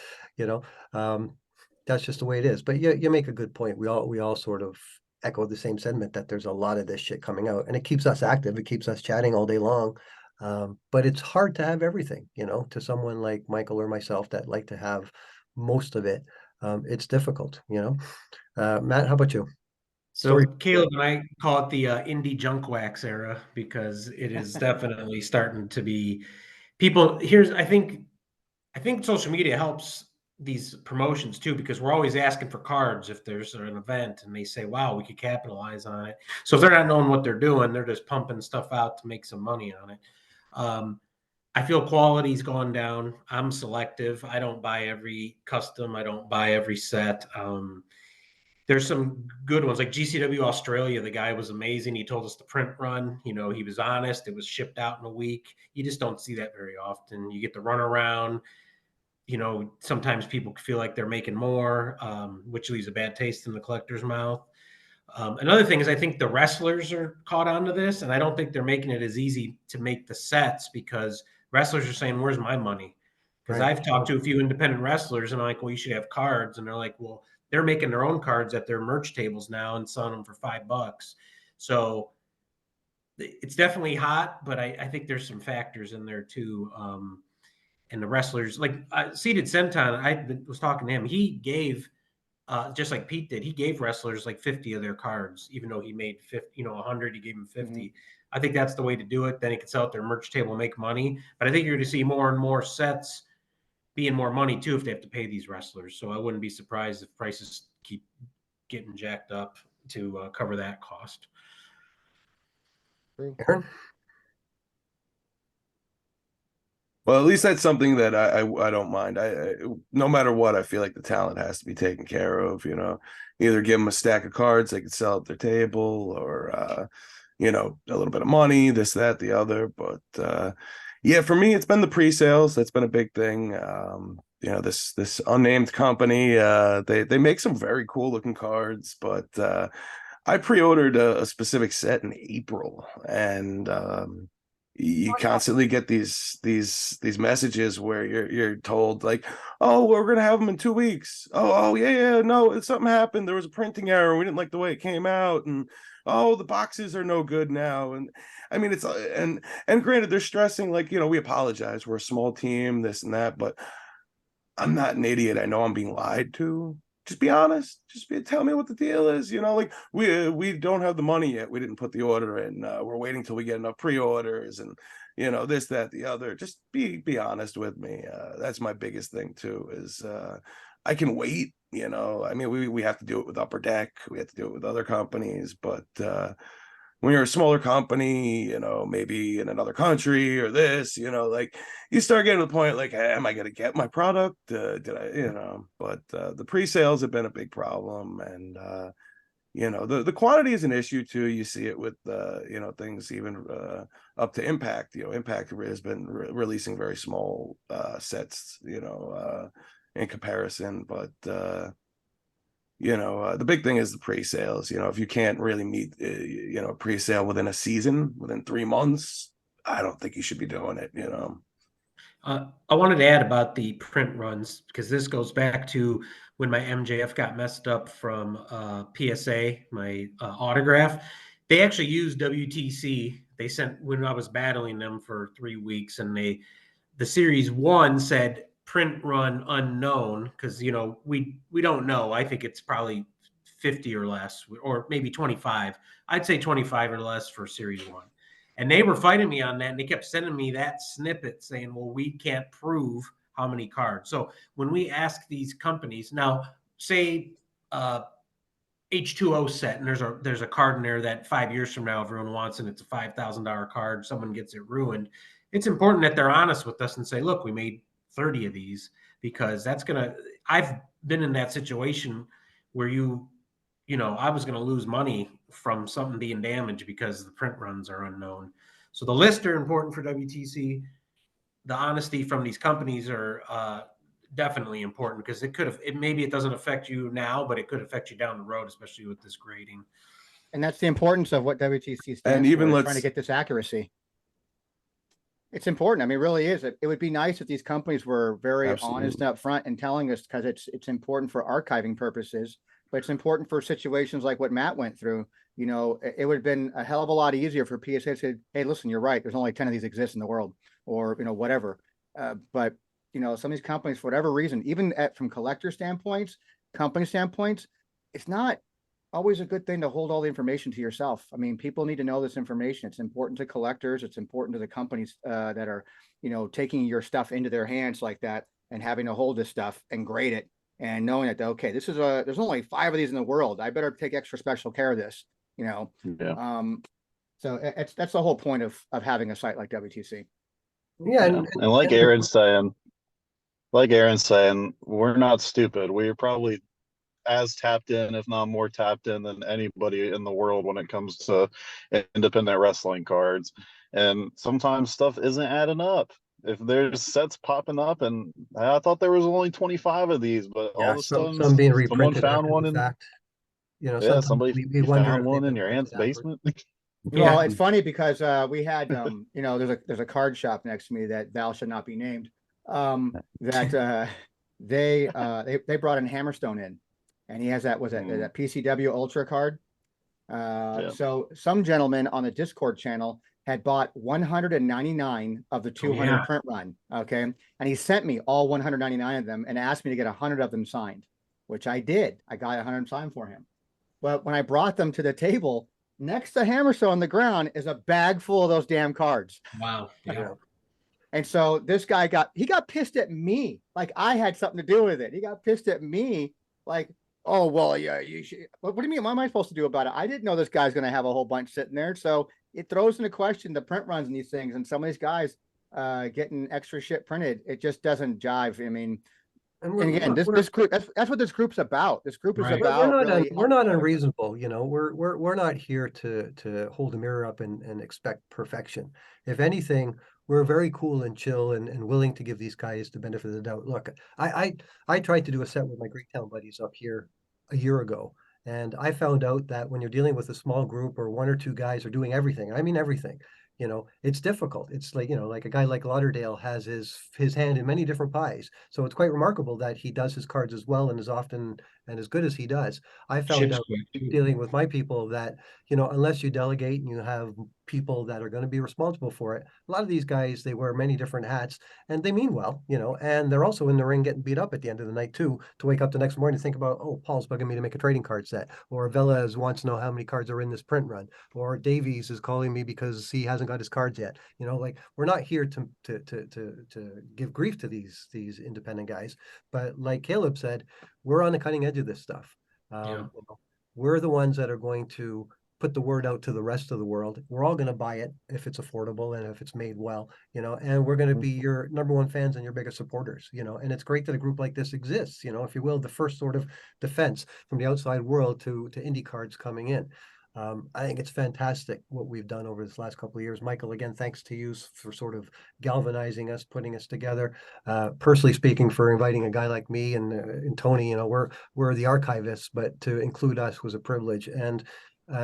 Speaker 1: that's just the way it is. But you make a good point. We all sort of echo the same sentiment that there's a lot of this shit coming out, and it keeps us active. It keeps us chatting all day long. But it's hard to have everything, to someone like Michael or myself that like to have most of it. It's difficult, Matt, how about you?
Speaker 7: So Caleb and I call it the indie junk wax era, because it is definitely starting to be people. I think social media helps these promotions too, because we're always asking for cards if there's an event and they say, wow, we could capitalize on it. So if they're not knowing what they're doing, they're just pumping stuff out to make some money on it. I feel quality's gone down. I'm selective. I don't buy every custom. I don't buy every set. There's some good ones like GCW Australia. The guy was amazing. He told us the print run. He was honest. It was shipped out in a week. You just don't see that very often. You get the run around. Sometimes people feel like they're making more, which leaves a bad taste in the collector's mouth. Another thing is I think the wrestlers are caught onto this, and I don't think they're making it as easy to make the sets, because wrestlers are saying, where's my money? Because
Speaker 1: Right.
Speaker 7: I've talked to a few independent wrestlers, and I'm like, well, you should have cards. And they're like, well, they're making their own cards at their merch tables now and selling them for $5. So it's definitely hot, but I think there's some factors in there too. And the wrestlers, like Seated Senton, I was talking to him. He gave, just like Pete did, he gave wrestlers like 50 of their cards, even though he made 50, 100, he gave them 50. Mm-hmm. I think that's the way to do it. Then he could sell at their merch table and make money. But I think you're going to see more and more sets being more money too if they have to pay these wrestlers. So I wouldn't be surprised if prices keep getting jacked up to cover that cost.
Speaker 1: Aaron?
Speaker 8: Well, at least that's something that I don't mind. No matter what, I feel like the talent has to be taken care of. Either give them a stack of cards they could sell at their table, or a little bit of money, this, that, the other. But yeah, for me, it's been the pre-sales. That's been a big thing. This unnamed company, they make some very cool looking cards, but I pre-ordered a specific set in April, and you constantly get these messages where you're told like, oh, we're gonna have them in 2 weeks. Oh yeah, no, something happened. There was a printing error. We didn't like the way it came out, and oh, the boxes are no good now. And I mean, it's and granted, they're stressing like, we apologize. We're a small team, this and that, but I'm not an idiot. I know I'm being lied to. Just be honest. Tell me what the deal is. Like we don't have the money yet. We didn't put the order in. We're waiting till we get enough pre-orders, and this, that, the other. Just be honest with me. That's my biggest thing too. Is I can wait. I mean, we have to do it with Upper Deck. We have to do it with other companies, but when you're a smaller company, maybe in another country or this, like you start getting to the point like, hey, am I going to get my product? Did I, but the pre-sales have been a big problem. And, the quantity is an issue too. You see it with, things even up to Impact. Impact has been releasing very small sets, in comparison. But, the big thing is the pre-sales. If you can't really meet, pre-sale within a season, within 3 months, I don't think you should be doing it.
Speaker 7: I wanted to add about the print runs, because this goes back to when my MJF got messed up from PSA, my autograph. They actually used WTC. They sent, when I was battling them for 3 weeks, and the series 1 said print run unknown, because we don't know. I think it's probably 50 or less, or maybe 25. I'd say 25 or less for series 1. And they were fighting me on that, and they kept sending me that snippet saying, well, we can't prove how many cards. So when we ask these companies now, say H2O set, and there's a card in there that 5 years from now everyone wants, and it's a $5,000 card, someone gets it ruined. It's important that they're honest with us and say, look, we made 30 of these, because I've been in that situation where I was going to lose money from something being damaged because the print runs are unknown. So the lists are important for WTC. The honesty from these companies are definitely important, because maybe it doesn't affect you now, but it could affect you down the road, especially with this grading.
Speaker 2: And that's the importance of what WTC stands
Speaker 8: And even
Speaker 2: for, trying to get this accuracy. It's important. I mean, it really is. It would be nice if these companies were very honest up front and telling us, because it's important for archiving purposes, but it's important for situations like what Matt went through. It would have been a hell of a lot easier for PSA to say, hey, listen, you're right. There's only 10 of these exist in the world, or, whatever. But, some of these companies, for whatever reason, even from collector standpoints, company standpoints, it's not always a good thing to hold all the information to yourself. I mean, people need to know this information. It's important to collectors. It's important to the companies that are, taking your stuff into their hands like that, and having to hold this stuff and grade it, and knowing that, okay, there's only 5 of these in the world. I better take extra special care of this,
Speaker 4: Yeah.
Speaker 2: So that's the whole point of having a site like WTC.
Speaker 1: Yeah.
Speaker 4: And like Aaron's saying, we're not stupid. We're probably as tapped in, if not more tapped in, than anybody in the world when it comes to independent wrestling cards. And sometimes stuff isn't adding up. If there's sets popping up, and I thought there was only 25 of these, but all of a sudden
Speaker 1: some being
Speaker 4: someone
Speaker 1: reprinted
Speaker 4: found
Speaker 1: after
Speaker 4: one
Speaker 1: the
Speaker 4: in
Speaker 1: fact.
Speaker 4: somebody
Speaker 1: we wonder
Speaker 4: found
Speaker 1: if
Speaker 4: one
Speaker 1: they've
Speaker 4: in
Speaker 1: been
Speaker 4: your aunt's
Speaker 1: printed after.
Speaker 4: basement.
Speaker 2: Well, it's funny because we had there's a card shop next to me that Val should not be named. That they brought in Hammerstone in, and he has that that PCW Ultra card. So some gentleman on the Discord channel had bought 199 of the 200 print run. Okay. And he sent me all 199 of them and asked me to get 100 of them signed, which I did. I got 100 signed for him. But when I brought them to the table, next to Hammerstone on the ground is a bag full of those damn cards.
Speaker 7: Wow. Yeah.
Speaker 2: And so this guy got pissed at me. Like I had something to do with it. He got pissed at me. Like, oh, well, yeah, you should. What do you mean? What am I supposed to do about it? I didn't know this guy's going to have a whole bunch sitting there. So it throws into question the print runs and these things. And some of these guys, getting extra shit printed. It just doesn't jive. I mean,
Speaker 1: And
Speaker 2: and again, this group, that's what this group's about. This group is
Speaker 7: Right.
Speaker 2: about really.
Speaker 1: we're not unreasonable, you know, we're not here to hold a mirror up and expect perfection. If anything, we're very cool and chill and willing to give these guys the benefit of the doubt. Look, I tried to do a set with my Greektown buddies up here a year ago, and I found out that when you're dealing with a small group or one or two guys are doing everything, I mean everything, you know, it's difficult. It's like, you know, like a guy like Lauderdale has his hand in many different pies. So it's quite remarkable that he does his cards as well and as often and as good as he does. I found
Speaker 7: Ships
Speaker 1: out
Speaker 7: quick, too.
Speaker 1: dealing with my people that, you know, unless you delegate and you have people that are going to be responsible for it, a lot of these guys, they wear many different hats and they mean well, you know, and they're also in the ring getting beat up at the end of the night too, to wake up the next morning and think about, oh, Paul's bugging me to make a trading card set, or Vela wants to know how many cards are in this print run, or Davies is calling me because he hasn't got his cards yet. You know, like we're not here to give grief to these independent guys, but like Caleb said, we're on the cutting edge of this stuff.
Speaker 7: Yeah.
Speaker 1: You know, we're the ones that are going to put the word out to the rest of the world. We're all going to buy it if it's affordable and if it's made well, you know, and we're going to be your number one fans and your biggest supporters, you know, and it's great that a group like this exists, you know, if you will, the first sort of defense from the outside world to indie cards coming in. I think it's fantastic what we've done over this last couple of years. Michael, again, thanks to you for sort of galvanizing us, putting us together. Personally speaking, for inviting a guy like me and Tony, you know, we're the archivists, but to include us was a privilege. And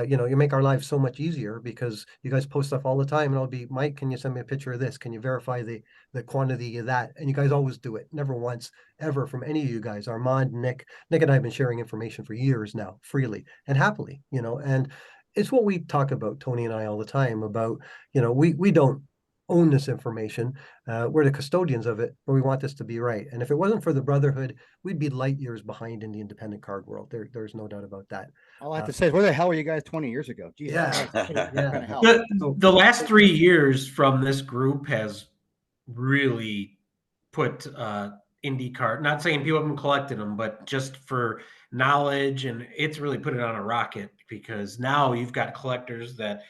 Speaker 1: you know, you make our lives so much easier because you guys post stuff all the time, and I'll be, Mike, can you send me a picture of this? Can you verify the quantity of that? And you guys always do it. Never once, ever from any of you guys. Armand, Nick and I have been sharing information for years now, freely and happily, you know, and it's what we talk about, Tony and I, all the time about, you know, we don't own this information. We're the custodians of it, but we want this to be right. And if it wasn't for the Brotherhood, we'd be light years behind in the independent card world. There's no doubt about that.
Speaker 2: All I have to say is, where the hell were you guys 20 years ago? Jesus
Speaker 1: Yeah.
Speaker 2: Christ.
Speaker 1: Yeah.
Speaker 2: What kind of hell?
Speaker 7: The last 3 years from this group has really put IndyCar, not saying people haven't collected them, but just for knowledge, and it's really put it on a rocket because now you've got collectors that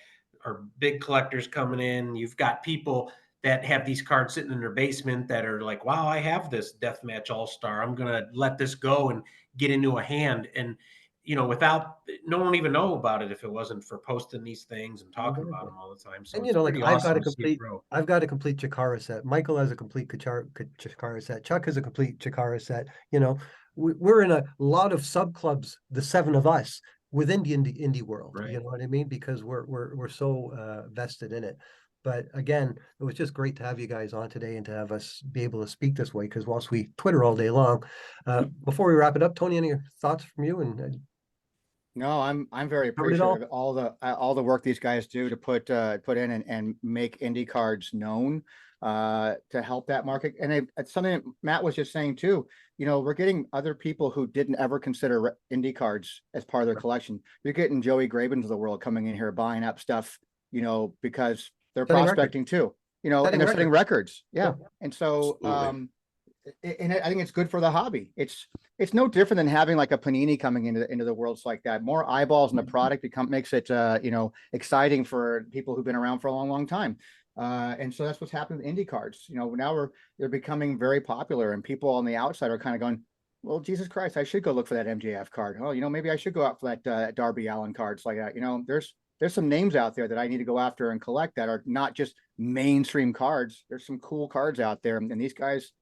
Speaker 7: are big collectors coming in. You've got people that have these cards sitting in their basement that are like, wow, I have this Deathmatch All-Star. I'm going to let this go and get into a hand. And, you know, without, no one even know about it if it wasn't for posting these things and talking about them all the time. So
Speaker 1: And
Speaker 7: it's
Speaker 1: you know, like
Speaker 7: pretty
Speaker 1: I've
Speaker 7: awesome
Speaker 1: got a
Speaker 7: to see it
Speaker 1: complete,
Speaker 7: grow.
Speaker 1: I've got a complete Chikara set. Michael has a complete Chikara set. Chuck has a complete Chikara set. You know, we're in a lot of sub clubs, the seven of us within the indie world.
Speaker 7: Right.
Speaker 1: You know what I mean? Because we're so vested in it. But again, it was just great to have you guys on today and to have us be able to speak this way. Because whilst we Twitter all day long, before we wrap it up, Tony, any thoughts from you? And
Speaker 2: No, I'm very
Speaker 1: Covered it all?
Speaker 2: appreciative of all the work these guys do to put in and make indie cards known to help that market. And it's something that Matt was just saying too. You know, we're getting other people who didn't ever consider indie cards as part of their collection. You're getting Joey Grabens of the world coming in here buying up stuff, you know, because they're
Speaker 1: Setting
Speaker 2: prospecting too. You know,
Speaker 1: Setting
Speaker 2: and they're setting records. Yeah.
Speaker 1: Yeah.
Speaker 2: And so
Speaker 8: Absolutely.
Speaker 2: and I think it's good for the hobby. It's no different than having like a Panini coming into the worlds like that. More eyeballs in the product makes it you know, exciting for people who've been around for a long time. And so that's what's happened with indie cards. You know, now they're becoming very popular, and people on the outside are kind of going, well, Jesus Christ, I should go look for that MJF card. Oh, you know, maybe I should go out for that Darby Allin cards like that. You know, there's some names out there that I need to go after and collect that are not just mainstream cards. There's some cool cards out there, and these guys,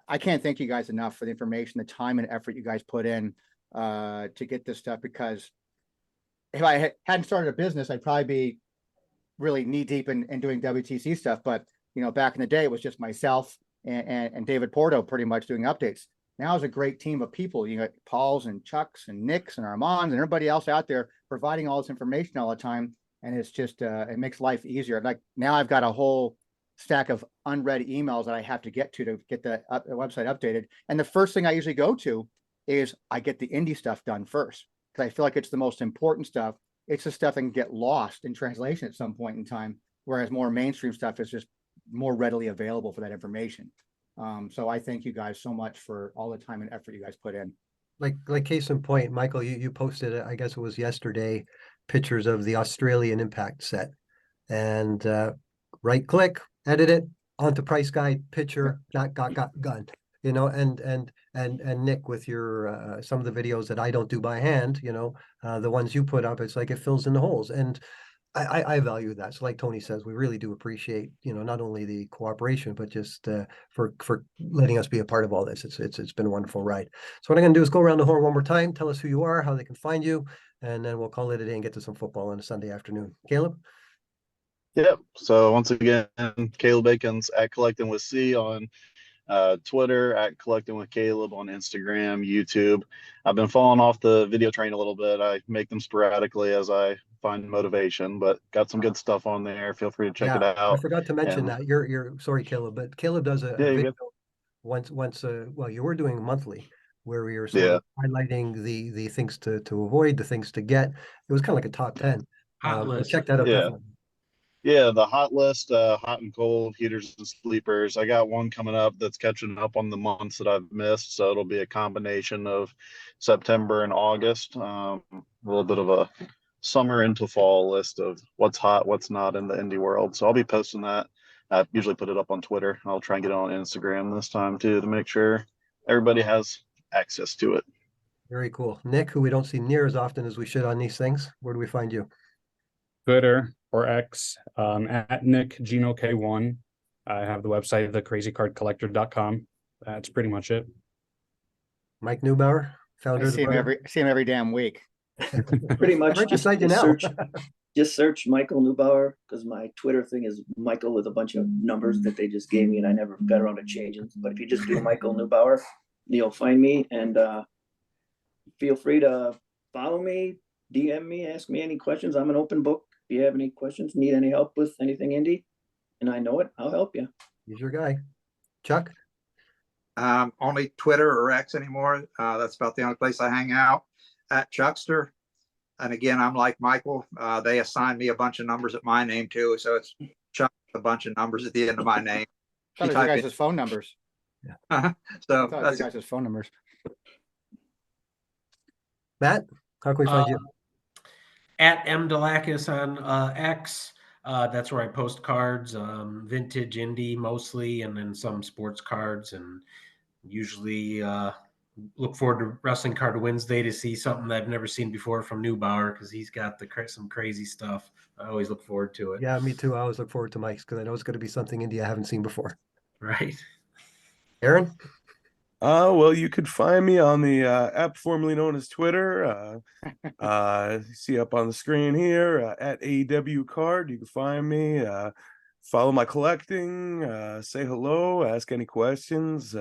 Speaker 2: I can't thank you guys enough for the information, the time and effort you guys put in to get this stuff, because if I hadn't started a business, I'd probably be really knee deep in doing WTC stuff. But, you know, back in the day, it was just myself and David Porto pretty much doing updates. Now it's a great team of people. You got Paul's and Chuck's and Nick's and Armands and everybody else out there providing all this information all the time. And it's just, it makes life easier. Like now I've got a whole stack of unread emails that I have to get the website updated. And the first thing I usually go to is I get the indie stuff done first, because I feel like it's the most important stuff. It's the stuff that can get lost in translation at some point in time, whereas more mainstream stuff is just more readily available for that information. So I thank you guys so much for all the time and effort you guys put in.
Speaker 1: Like case in point, Michael, you posted, I guess it was yesterday, pictures of the Australian Impact set, and right click, edit it, onto price guide, picture, got gun. You know, and Nick, with your some of the videos that I don't do by hand, you know, the ones you put up, it's like it fills in the holes. And I value that. So like Tony says, we really do appreciate, you know, not only the cooperation, but just for letting us be a part of all this. It's been a wonderful ride. So what I'm gonna do is go around the horn one more time, tell us who you are, how they can find you, and then we'll call it a day and get to some football on a Sunday afternoon. Caleb?
Speaker 4: Yep. So once again, Caleb Akins at Collecting with C on Twitter, at Collecting with Caleb on Instagram, YouTube. I've been falling off the video train a little bit. I make them sporadically as I find motivation, but got some good stuff on there. Feel free to check it
Speaker 1: I
Speaker 4: out.
Speaker 1: forgot to mention
Speaker 4: And
Speaker 1: that. You're sorry, Caleb, but Caleb does a
Speaker 4: yeah, you
Speaker 1: video
Speaker 4: good.
Speaker 1: once well, you were doing monthly where we were sort
Speaker 4: Yeah.
Speaker 1: of highlighting the things to avoid, the things to get. It was kind of like a top 10.
Speaker 7: Hot
Speaker 1: So
Speaker 7: list.
Speaker 1: check that out.
Speaker 4: Yeah.
Speaker 1: Definitely.
Speaker 4: Yeah, the hot list, hot and cold, heaters and sleepers. I got one coming up that's catching up on the months that I've missed. So it'll be a combination of September and August. A little bit of a summer into fall list of what's hot, what's not in the indie world. So I'll be posting that. I usually put it up on Twitter. I'll try and get it on Instagram this time too to make sure everybody has access to it.
Speaker 1: Very cool. Nick, who we don't see near as often as we should on these things, where do we find you?
Speaker 6: Twitter or X, at Nick Gino K1. I have the website, thecrazycardcollector.com. That's pretty much it.
Speaker 1: Mike Neubauer, founder
Speaker 2: I
Speaker 1: of the
Speaker 2: see him
Speaker 1: Brotherhood.
Speaker 2: every damn week.
Speaker 3: Pretty much
Speaker 1: Right
Speaker 3: just,
Speaker 1: beside you now.
Speaker 3: just search Michael Neubauer, because my Twitter thing is Michael with a bunch of numbers that they just gave me and I never got around to changing. But if you just do Michael Neubauer, you'll find me, and feel free to follow me, DM me, ask me any questions. I'm an open book. If you have any questions, need any help with anything indie, and I know it, I'll help you.
Speaker 1: He's your guy. Chuck?
Speaker 5: Only Twitter or X anymore. That's about the only place I hang out, at Chuckster. And again, I'm like Michael. They assigned me a bunch of numbers at my name too, so it's Chuck, a bunch of numbers at the end of my name.
Speaker 2: Thought it was your guys' phone numbers. I
Speaker 5: So
Speaker 2: thought it was
Speaker 5: that's
Speaker 2: your guys' phone numbers.
Speaker 1: Matt, how can we find you?
Speaker 7: At M. Delakis on X. That's where I post cards, vintage indie mostly, and then some sports cards, and usually look forward to Wrestling Card Wednesday to see something that I've never seen before from Neubauer, because he's got some crazy stuff. I always look forward to it.
Speaker 1: Yeah, me too. I always look forward to Mike's because I know it's going to be something indie I haven't seen before.
Speaker 7: Right.
Speaker 1: Aaron?
Speaker 8: Well, you could find me on the app formerly known as Twitter. You see up on the screen here, at AEW Card. You can find me. Follow my collecting. Say hello. Ask any questions.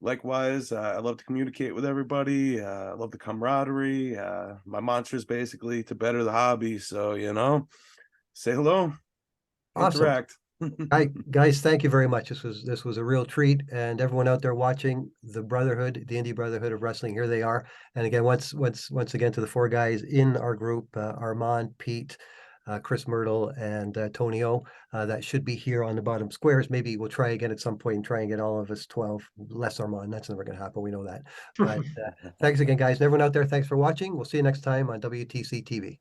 Speaker 8: Likewise, I love to communicate with everybody. I love the camaraderie. My mantra is basically to better the hobby. So, you know, say hello.
Speaker 1: Awesome.
Speaker 8: Interact.
Speaker 1: Guys, thank you very much. This was a real treat, and everyone out there watching the Brotherhood, the Indie Brotherhood of Wrestling, here they are. And again, once again to the four guys in our group, Armand, Pete, Chris Myrtle, and Tony O, that should be here on the bottom squares. Maybe we'll try again at some point and try and get all of us 12, less Armand. That's never going to happen. We know that. But thanks again, guys. And everyone out there, thanks for watching. We'll see you next time on WTC TV.